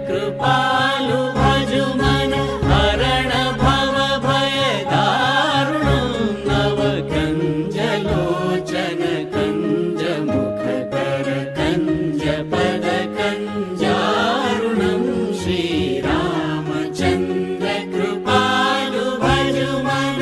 कृपालु भजुमन हरण भव भय दारुणं नवकञ्जलोचन कञ्जमुखकर कञ्जपद कञ्जारुणं श्रीरामचन्द्र कृपालु भजुमन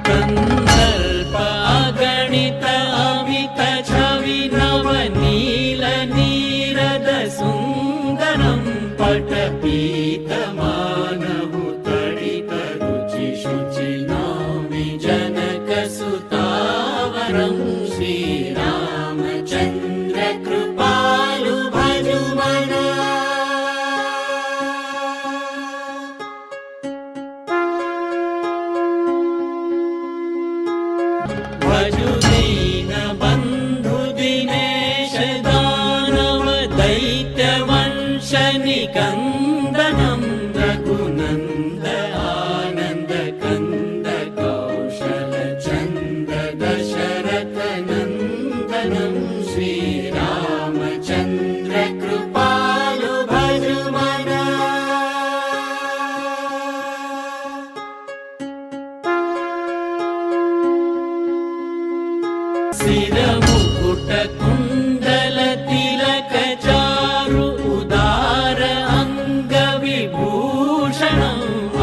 कंदर्प अगणित अमित छवि नवनील नीरद सुन्दरं पटपीत मानहु तडित रुचि शुचि नौमि जनक सुतावरं श्रीरामचन्द्र कृपालु भजुमन भजु दीन बन्धु दिनेश दानव दैत्य वंश निकन्दनं रघुनन्द आनन्द कन्द कौशल चन्द दशरथ नन्दनं श्रीरामचन्द्र कृपालु भजुमन सिरमुकुट कुण्डल तिलक चारु उदार अंग विभूषणं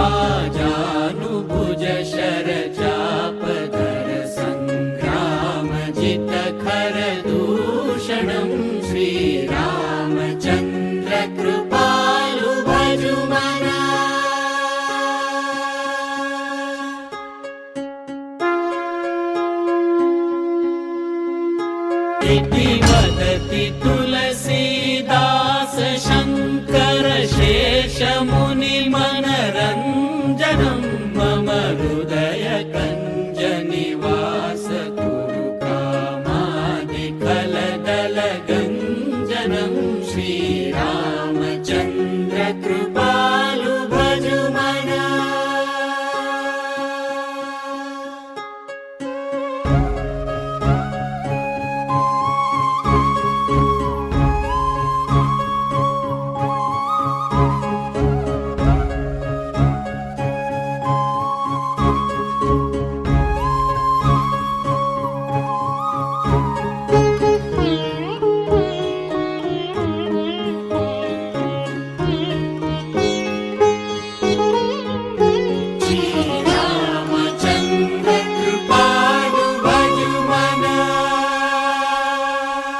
आजानुभुज शर चापधर संग्राम जित खर दूषणं श्रीरामचन्द्र कृपालु भजुमन इति वदति तुलसीदास शङ्कर शेष मुनि मनरञ्जनम्